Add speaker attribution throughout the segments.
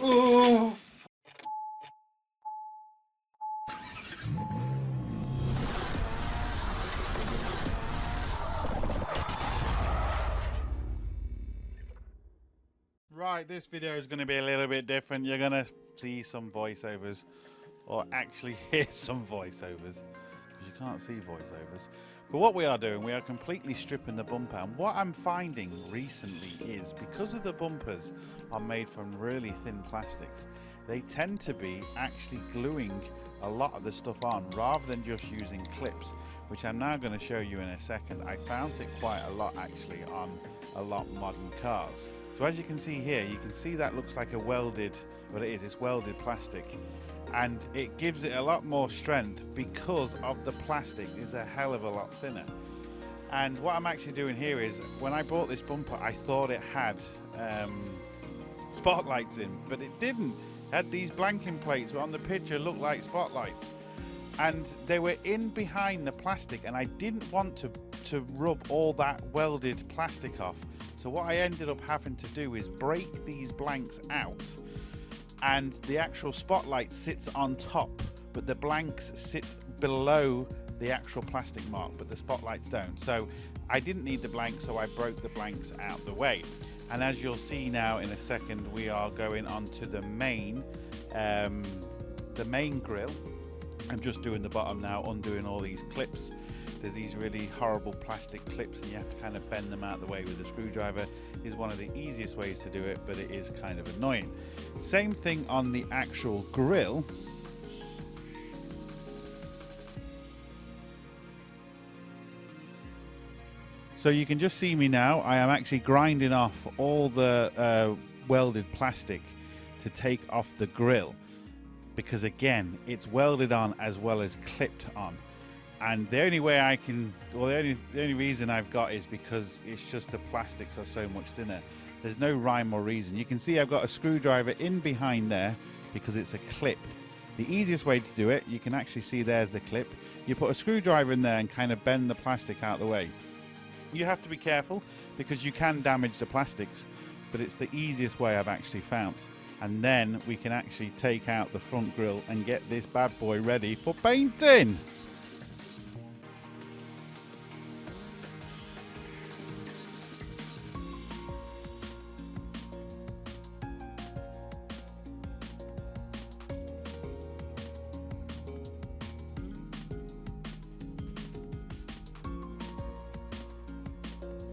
Speaker 1: Oh. Right, this video is going to be a little bit different. You're going to see some voiceovers, or actually hear some voiceovers, because you can't see voiceovers. But what we are doing, we are completely stripping the bumper. And what I'm finding recently is, because of the bumpers are made from really thin plastics, they tend to be actually gluing a lot of the stuff on rather than just using clips, which I'm now going to show you in a second. I found it quite a lot actually on a lot of modern cars. So as you can see here, you can see that looks like a welded, well it is, it's welded plastic. And it gives it a lot more strength because of the plastic is a hell of a lot thinner. And what I'm actually doing here is, when I bought this bumper, I thought it had spotlights in, but it didn't. It had these blanking plates, but on the picture looked like spotlights. And they were in behind the plastic, and I didn't want to rub all that welded plastic off. So what I ended up having to do is break these blanks out, and the actual spotlight sits on top, but the blanks sit below the actual plastic mark, but the spotlights don't. So I didn't need the blanks, so I broke the blanks out the way. And as you'll see now in a second, we are going on to the main grill. I'm just doing the bottom now, undoing all these clips. There's these really horrible plastic clips, and you have to kind of bend them out of the way with a screwdriver. Is one of the easiest ways to do it, but it is kind of annoying. Same thing on the actual grill. So you can just see me now. I am actually grinding off all the welded plastic to take off the grill, because again, it's welded on as well as clipped on. And the only way I can, or the only reason I've got is because it's just the plastics are so much thinner. There's no rhyme or reason. You can see I've got a screwdriver in behind there because it's a clip. The easiest way to do it, you can actually see there's the clip. You put a screwdriver in there and kind of bend the plastic out of the way. You have to be careful because you can damage the plastics, but it's the easiest way I've actually found. And then we can actually take out the front grille and get this bad boy ready for painting.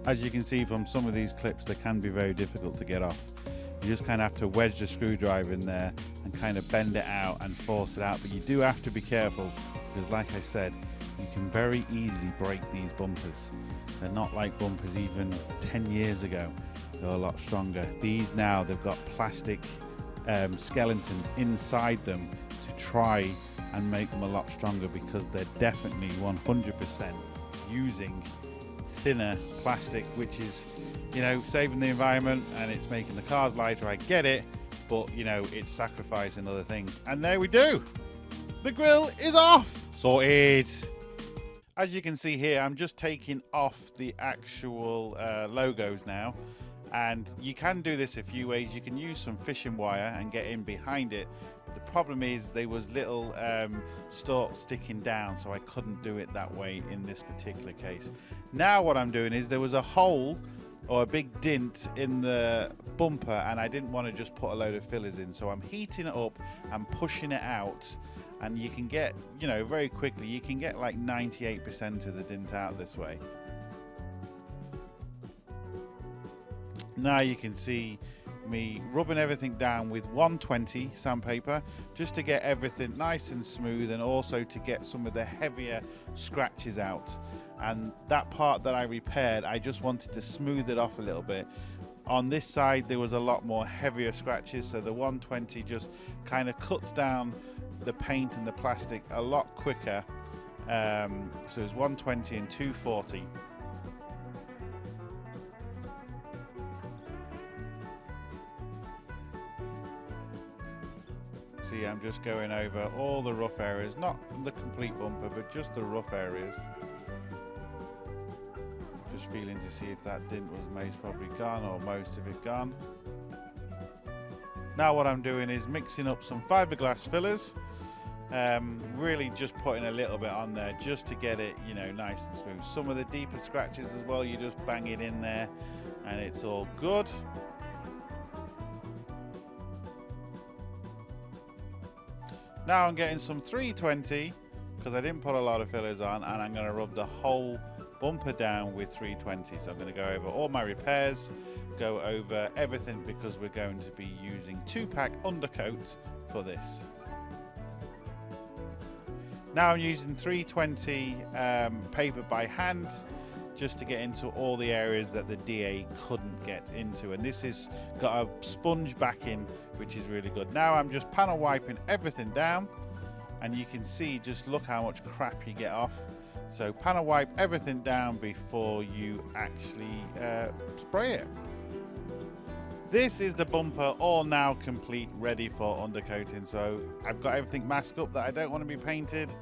Speaker 1: As you can see from some of these clips, they can be very difficult to get off. You just kind of have to wedge the screwdriver in there and kind of bend it out and force it out. But you do have to be careful because, like I said, you can very easily break these bumpers. They're not like bumpers even 10 years ago. They're a lot stronger. These now, they've got plastic skeletons inside them to try and make them a lot stronger, because they're definitely 100% using thinner plastic, which is, you know, saving the environment and it's making the cars lighter. I get it, but you know, it's sacrificing other things. And there we do. The grill is off. Sorted. As you can see here, I'm just taking off the actual logos now. And you can do this a few ways. You can use some fishing wire and get in behind it. But the problem is there was little stalks sticking down, so I couldn't do it that way in this particular case. Now what I'm doing is, there was a hole or a big dent in the bumper, and I didn't want to just put a load of fillers in. So I'm heating it up and pushing it out. And you can get, you know, very quickly, you can get like 98% of the dent out this way. Now you can see me rubbing everything down with 120 sandpaper just to get everything nice and smooth, and also to get some of the heavier scratches out. And that part that I repaired, I just wanted to smooth it off a little bit. On this side there was a lot more heavier scratches, so the 120 just kind of cuts down the paint and the plastic a lot quicker. So it's 120 and 240. See, I'm just going over all the rough areas, not the complete bumper, but just the rough areas. Just feeling to see if that dent was most probably gone, or most of it gone. Now what I'm doing is mixing up some fiberglass fillers, really just putting a little bit on there just to get it, you know, nice and smooth. Some of the deeper scratches as well, you just bang it in there and it's all good. Now I'm getting some 320 because I didn't put a lot of fillers on, and I'm going to rub the whole bumper down with 320. So I'm going to go over all my repairs, go over everything, because we're going to be using 2-pack undercoat for this. Now I'm using 320 paper by hand just to get into all the areas that the DA couldn't get into, and this has got a sponge backing which is really good. Now I'm just panel wiping everything down, and you can see, just look how much crap you get off. So panel wipe everything down before you actually spray it. This is the bumper all now complete, ready for undercoating. So I've got everything masked up that I don't want to be painted.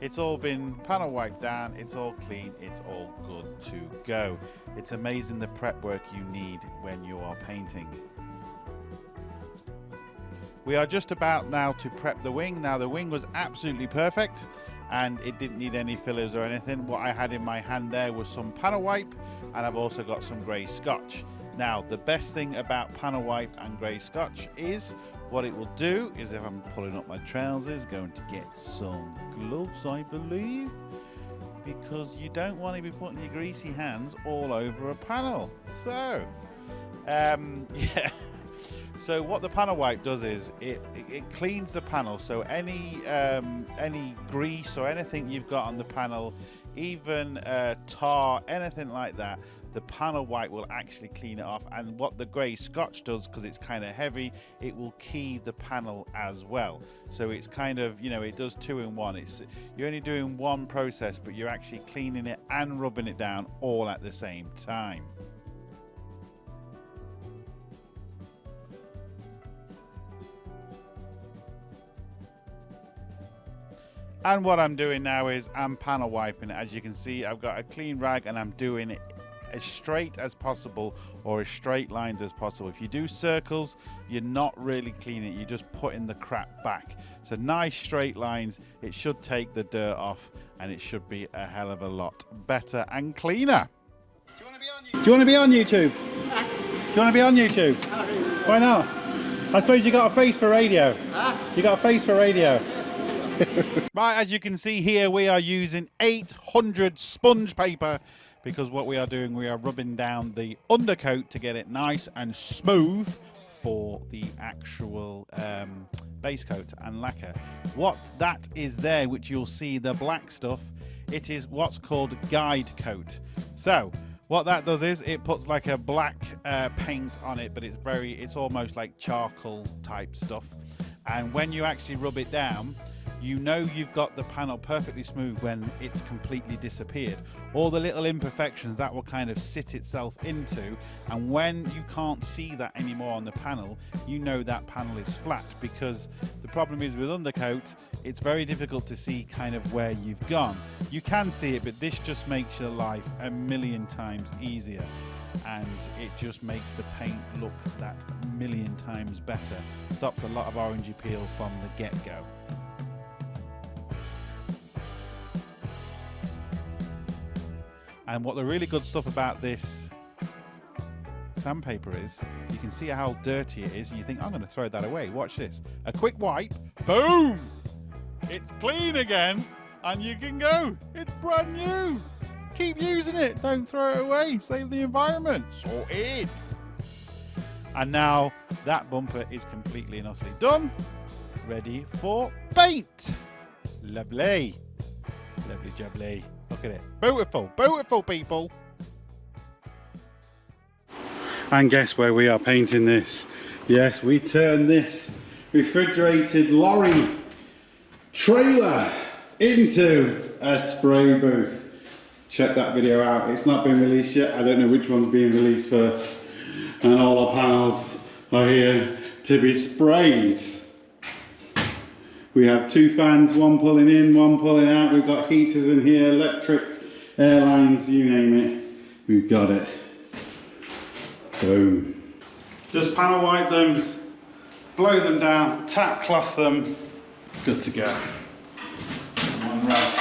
Speaker 1: It's all been panel wiped down, it's all clean, it's all good to go. It's amazing the prep work you need when you are painting. We are just about now to prep the wing. Now the wing was absolutely perfect and it didn't need any fillers or anything. What I had in my hand there was some panel wipe, and I've also got some grey scotch. Now the best thing about panel wipe and grey scotch is, what it will do is, if I'm pulling up my trousers, going to get some gloves, I believe, because you don't want to be putting your greasy hands all over a panel. So yeah. So what the panel wipe does is it cleans the panel. So any grease or anything you've got on the panel, even tar, anything like that, the panel wipe will actually clean it off. And what the grey scotch does, because it's kind of heavy, it will key the panel as well. So it's kind of, you know, it does 2 in 1. You're only doing one process, but you're actually cleaning it and rubbing it down all at the same time. And what I'm doing now is I'm panel wiping it. As you can see, I've got a clean rag and I'm doing it as straight as possible, or as straight lines as possible. If you do circles, you're not really cleaning it, you're just putting the crap back. So nice straight lines, it should take the dirt off and it should be a hell of a lot better and cleaner. Do you want to be on YouTube? Do you want to be on YouTube? Why not? I suppose you got a face for radio. You got a face for radio. Right, as you can see here, we are using 800 sponge paper, because what we are doing, we are rubbing down the undercoat to get it nice and smooth for the actual base coat and lacquer. What that is there, which you'll see the black stuff, it is what's called guide coat. So what that does is it puts like a black paint on it, but it's almost like charcoal type stuff. And when you actually rub it down, you know you've got the panel perfectly smooth when it's completely disappeared. All the little imperfections, that will kind of sit itself into, and when you can't see that anymore on the panel, you know that panel is flat, because the problem is with undercoat, it's very difficult to see kind of where you've gone. You can see it, but this just makes your life a million times easier, and it just makes the paint look that million times better. Stops a lot of orangey peel from the get-go. And what the really good stuff about this sandpaper is, you can see how dirty it is, and you think, I'm going to throw that away. Watch this. A quick wipe, boom! It's clean again, and you can go. It's brand new. Keep using it. Don't throw it away. Save the environment. Sort it. And now that bumper is completely and utterly done. Ready for paint. Lovely. Lovely jubbly. Look at it. Beautiful. Beautiful, people. And guess where we are painting this? Yes, we turned this refrigerated lorry trailer into a spray booth. Check that video out. It's not been released yet. I don't know which one's being released first. And all the panels are here to be sprayed. We have 2 fans, one pulling in, one pulling out. We've got heaters in here, electric, air lines, you name it. We've got it. Boom. Just panel wipe them blow them down, tack cloth them, good to go. One rag.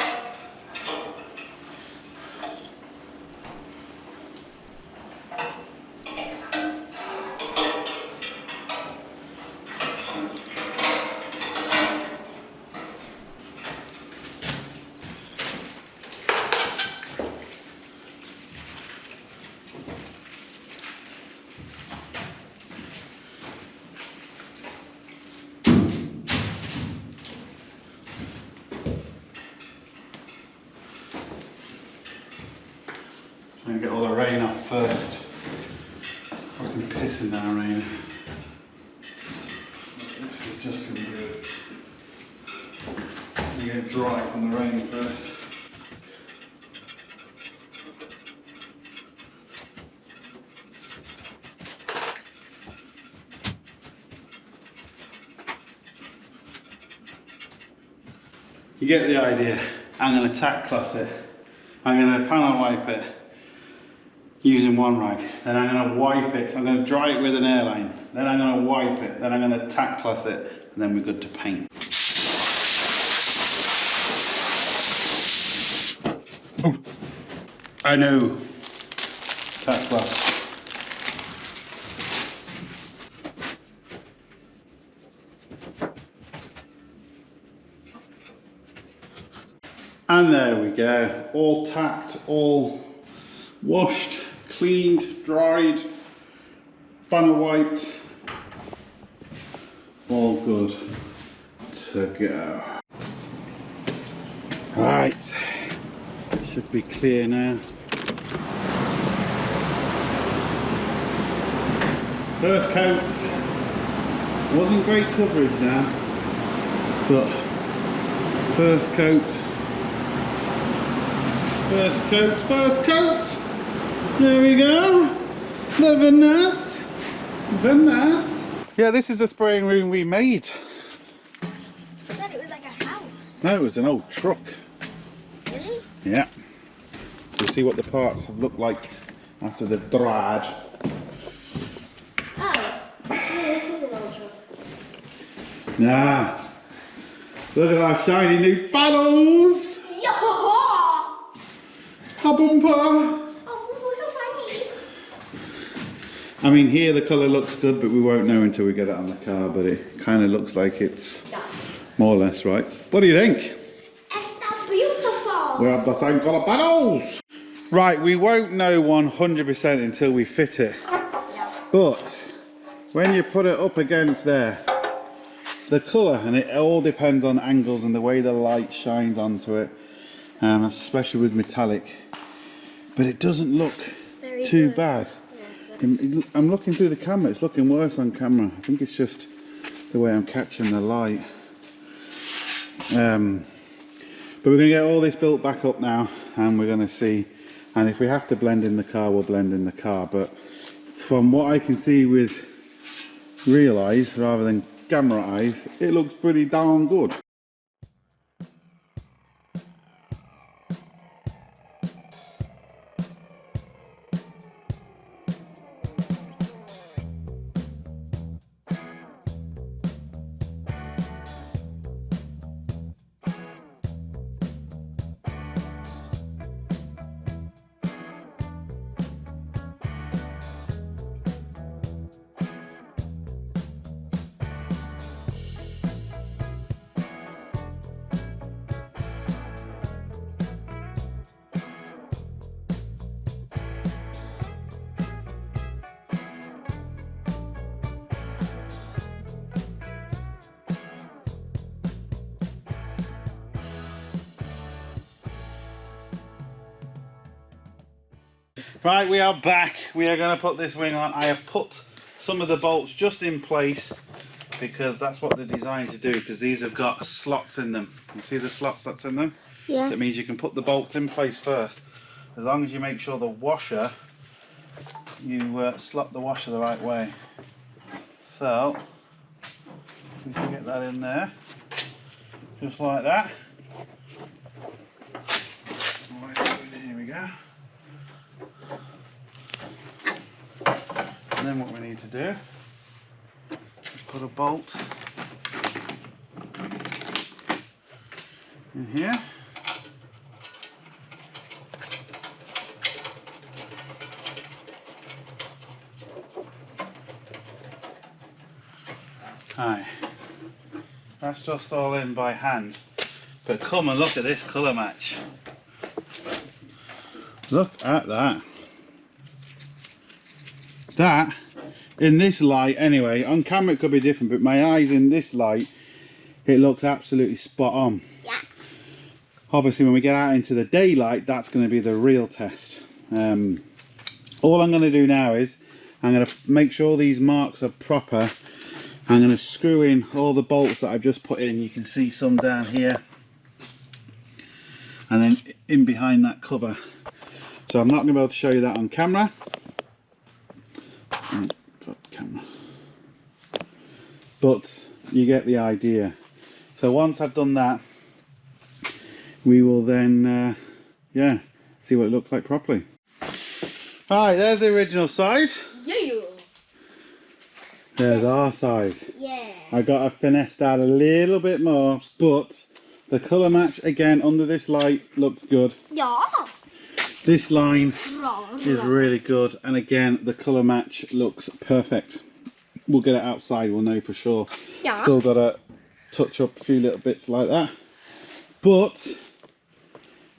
Speaker 1: Try and get all the rain off first. Fucking pissing down rain. This is just gonna be good. You get dry from the rain first. You get the idea. I'm going to tack cloth it. I'm going to panel wipe it using one rag. Then I'm going to wipe it. I'm going to dry it with an airline. Then I'm going to wipe it. Then I'm going to tack cloth it. And then we're good to paint. Oh, I know. Tack cloth. And there we go, all tacked, all washed, cleaned, dried, banner wiped, all good to go. Right, should be clear now. First coat, wasn't great coverage now, but first coat. First coat, there we go, very nice, very nice. Yeah, this is the spraying room we made.
Speaker 2: I thought it was like a house.
Speaker 1: No, it was an old truck.
Speaker 2: Really?
Speaker 1: Yeah. So you see what the parts have looked like after they've dried.
Speaker 2: Oh, yeah, this is an old truck.
Speaker 1: Nah, look at our shiny new panels.
Speaker 2: Yo!
Speaker 1: A bumper.
Speaker 2: Oh, so funny.
Speaker 1: I mean, here the colour looks good, but we won't know until we get it on the car, but it kind of looks like it's more or less right. What do you think?
Speaker 2: It's not beautiful.
Speaker 1: We have the same colour panels. Right, we won't know 100% until we fit it.
Speaker 2: Yeah.
Speaker 1: But when you put it up against there, the colour, and it all depends on angles and the way the light shines onto it, especially with metallic. But it doesn't look too bad. Yeah, I'm looking through the camera, it's looking worse on camera. I think it's just the way I'm catching the light. But we're going to get all this built back up now, and we're going to see. And if we have to blend in the car, we'll blend in the car. But from what I can see with real eyes rather than camera eyes, it looks pretty darn good. Right, we are back. We are going to put this wing on. I have put some of the bolts just in place because that's what they're designed to do, because these have got slots in them. You see the slots that's in them?
Speaker 2: Yeah.
Speaker 1: So it means you can put the bolts in place first. As long as you make sure the washer, you slot the washer the right way. So, we can get that in there, just like that. Here we go. And then what we need to do is put a bolt in here. Right, that's just all in by hand, but come and look at this colour match. Look at that. That, in this light anyway, on camera it could be different, but my eyes in this light, it looks absolutely spot on.
Speaker 2: Yeah.
Speaker 1: Obviously when we get out into the daylight, that's going to be the real test. All I'm going to do now is, I'm going to make sure these marks are proper. I'm going to screw in all the bolts that I've just put in. You can see some down here. And then in behind that cover. So I'm not going to be able to show you that on camera. But you get the idea. So once I've done that, we will then, yeah, see what it looks like properly. Alright, there's the original side.
Speaker 2: Yeah.
Speaker 1: There's our side.
Speaker 2: Yeah.
Speaker 1: I got to finesse that a little bit more, but the colour match again under this light looks good.
Speaker 2: Yeah.
Speaker 1: This line is really good, and again the colour match looks perfect. We'll get it outside, we'll know for sure.
Speaker 2: Yeah.
Speaker 1: Still got to touch up a few little bits like that, but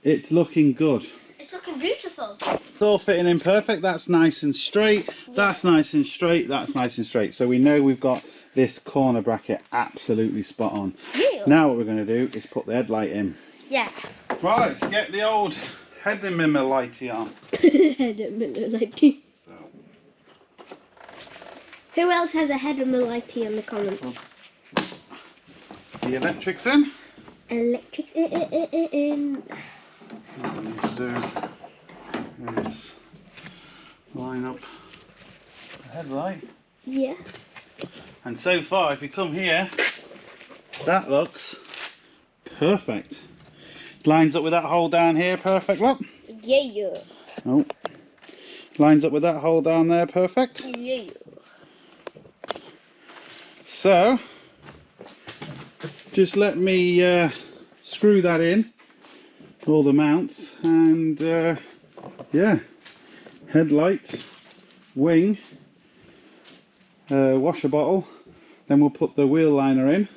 Speaker 1: it's looking good.
Speaker 2: It's looking beautiful.
Speaker 1: It's all fitting in perfect. That's nice and straight. Yeah. That's nice and straight. That's nice and straight. So we know we've got this corner bracket absolutely spot on. Yeah. Now what we're going to do is put the headlight in. Yeah. Right, let's get the old headlamp lighty on.
Speaker 2: Headlamp lighty. So. Who else has a headlamp lighty in the comments?
Speaker 1: The electric's in.
Speaker 2: Electric's in.
Speaker 1: What we need to do is line up the headlight.
Speaker 2: Yeah.
Speaker 1: And so far, if you come here, that looks perfect. Lines up with that hole down here, perfect, look.
Speaker 2: Yeah.
Speaker 1: Oh. Lines up with that hole down there, perfect.
Speaker 2: Yeah.
Speaker 1: So, just let me screw that in. All the mounts, and yeah, headlight, wing, washer bottle, then we'll put the wheel liner in.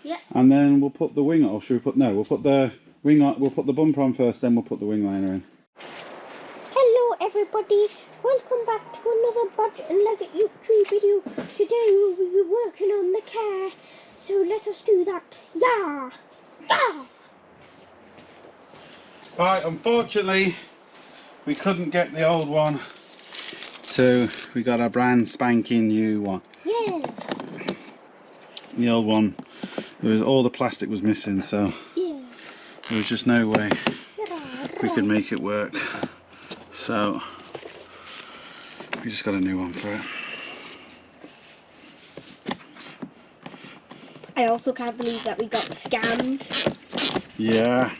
Speaker 1: Yeah. And then we'll put the wing, or should we put, no, we'll put the wing on, we'll put the bumper on first, then we'll put the wing liner in.
Speaker 2: Hello everybody, welcome back to another Bodgit and Leggit YouTube video. Today we'll be working on the car, so let us do that. Yeah! Yeah!
Speaker 1: Right, unfortunately we couldn't get the old one, so we got a brand spanking new one. Yeah. The old one, all the plastic was missing, so yeah. There was just no way we could make it work. So we just got a new one for it.
Speaker 2: I also can't believe that we got scammed.
Speaker 1: Yeah.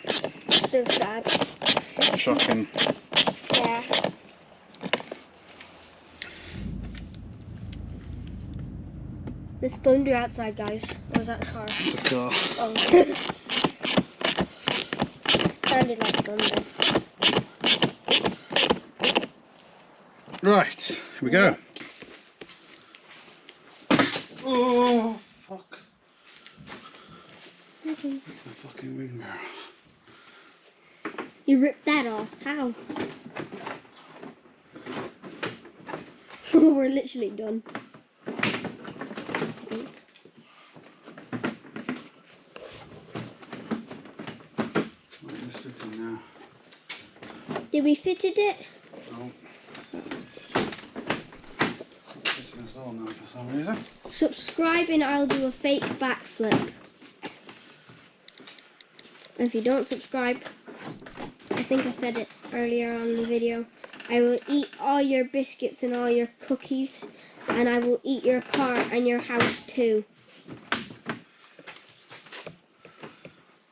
Speaker 2: So sad.
Speaker 1: Shocking.
Speaker 2: Yeah. There's thunder outside, guys. Or is that a car?
Speaker 1: It's a car.
Speaker 2: Oh. Sounded like thunder.
Speaker 1: Right, here we go. Oh, fuck. The fucking wing mirror.
Speaker 2: You ripped that off. How? We're literally done.
Speaker 1: Right, let's fit in now.
Speaker 2: Did we fitted it?
Speaker 1: No. Fitting us all now for some reason.
Speaker 2: Subscribe and I'll do a fake backflip. If you don't subscribe, I think I said it earlier on in the video, I will eat all your biscuits and all your cookies, and I will eat your car and your house too.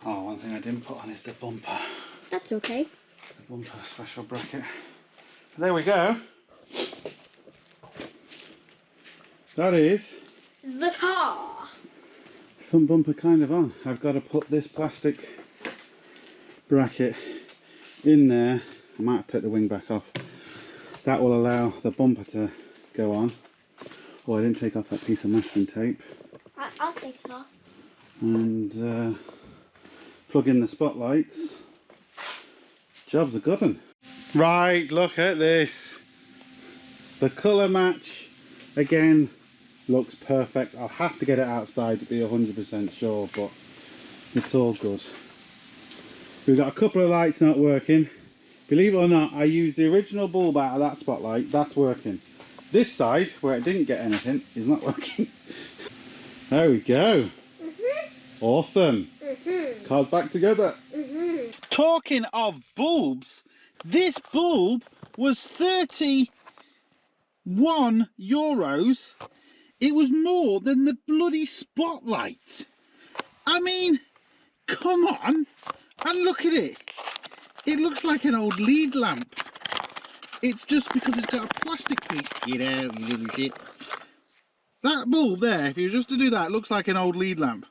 Speaker 1: Oh, one thing I didn't put on is the bumper.
Speaker 2: That's okay.
Speaker 1: The bumper special bracket. There we go. That is
Speaker 2: the car.
Speaker 1: Front bumper kind of on. I've got to put this plastic bracket in there. I might have to take the wing back off. That will allow the bumper to go on. Oh, I didn't take off that piece of masking tape.
Speaker 2: I'll take it off.
Speaker 1: And plug in the spotlights. Job's a good one. Right, look at this. The colour match again looks perfect. I'll have to get it outside to be 100% sure, but it's all good. We've got a couple of lights not working. Believe it or not, I used the original bulb out of that spotlight. That's working. This side, where it didn't get anything, is not working. There we go. Awesome. Car's back together. Talking of bulbs, this bulb was 31 euros. It was more than the bloody spotlight. I mean, come on. And look at it. It looks like an old lead lamp. It's just because it's got a plastic piece. Get out, you little shit. That bulb there, if you were just to do that, it looks like an old lead lamp.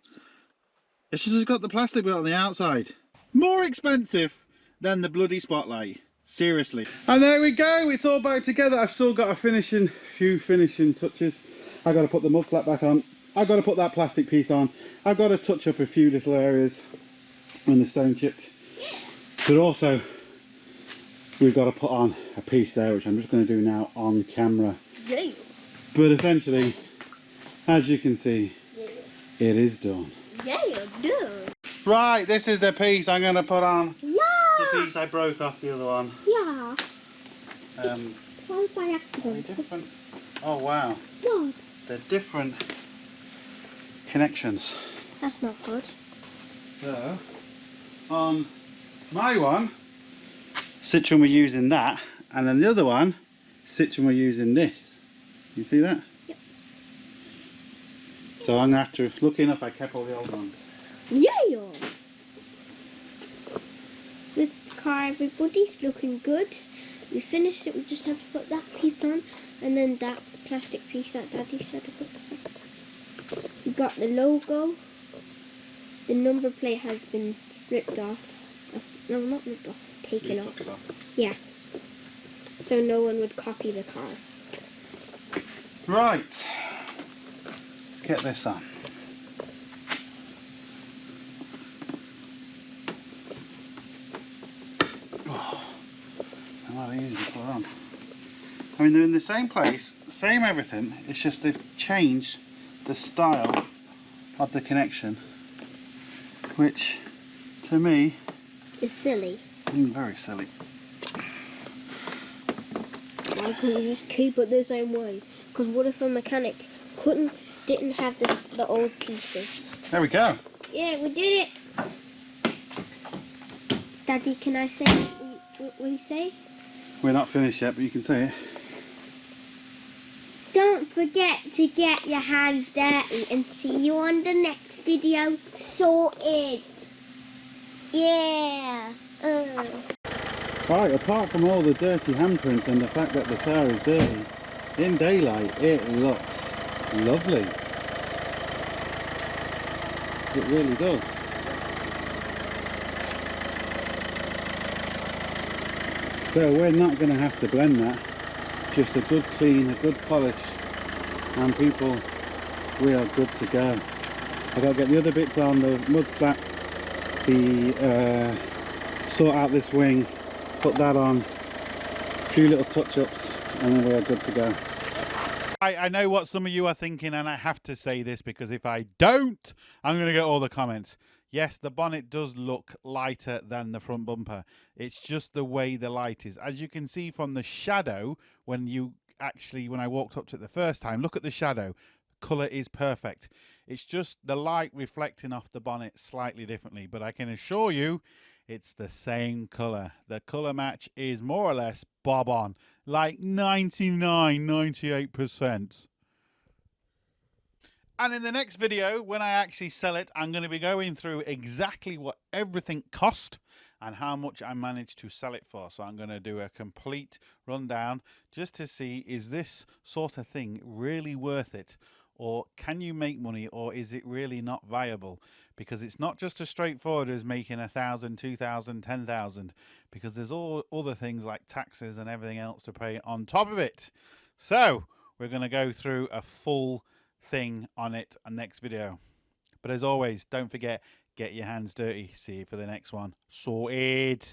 Speaker 1: It's just got the plastic bit on the outside. More expensive than the bloody spotlight. Seriously. And there we go. It's all back together. I've still got a few finishing touches. I've got to put the mud flap back on. I've got to put that plastic piece on. I've got to touch up a few little areas on the stone chipped. But also, we've got to put on a piece there, which I'm just going to do now on camera.
Speaker 2: Yeah.
Speaker 1: But essentially, as you can see, it is done.
Speaker 2: Yeah, done.
Speaker 1: Right, this is the piece I'm going to put on.
Speaker 2: Yeah.
Speaker 1: The piece I broke off the other one.
Speaker 2: Yeah. Why by
Speaker 1: Are
Speaker 2: accident?
Speaker 1: they different? Oh wow.
Speaker 2: What?
Speaker 1: They're different connections.
Speaker 2: That's not good.
Speaker 1: So, on my one, Citroen we're using that, and then the other one, Citroen we're using this. You see that?
Speaker 2: Yep.
Speaker 1: So I'm going to have to, lucky enough I kept all the old ones.
Speaker 2: Yeah. So this is the car, everybody. It's looking good. We finished it. We just have to put that piece on, and then that plastic piece that Daddy said to put this on. We got the logo. The number plate has been ripped off. No, not ripped off. Taken off.
Speaker 1: Took it off.
Speaker 2: Yeah. So no one would copy the car.
Speaker 1: Right. Let's get this on. Oh, not easy to put on. I mean, they're in the same place, same everything. It's just they've changed the style of the connection, which to me
Speaker 2: It's silly.
Speaker 1: very silly.
Speaker 2: Why couldn't you just keep it the same way? Because what if a mechanic didn't have the old pieces?
Speaker 1: There we go.
Speaker 2: Yeah, we did it. Daddy, can I say what we say?
Speaker 1: We're not finished yet, but you can say it.
Speaker 2: Don't forget to get your hands dirty and see you on the next video. Sorted. Yeah.
Speaker 1: Right, apart from all the dirty handprints and the fact that the car is dirty, in daylight it looks lovely. It really does. So we're not going to have to blend that. Just a good clean, a good polish, and people, we are good to go. I've got to get the other bits on, the mud flap, the sort out this wing, put that on, a few little touch-ups, and then we are good to go. I know what some of you are thinking, and I have to say this because if I don't, I'm going to get all the comments. Yes, the bonnet does look lighter than the front bumper. It's just the way the light is. As you can see from the shadow, when I walked up to it the first time, look at the shadow. Colour is perfect. It's just the light reflecting off the bonnet slightly differently, but I can assure you it's the same colour. The colour match is more or less bob on, like 98%. And in the next video, when I actually sell it, I'm going to be going through exactly what everything cost and how much I managed to sell it for. So I'm going to do a complete rundown just to see, is this sort of thing really worth it? Or can you make money, or is it really not viable? Because it's not just as straightforward as making 1,000, 2,000, 10,000, because there's all other things like taxes and everything else to pay on top of it. So we're going to go through a full thing on it on next video. But as always, don't forget, get your hands dirty. See you for the next one. Sorted.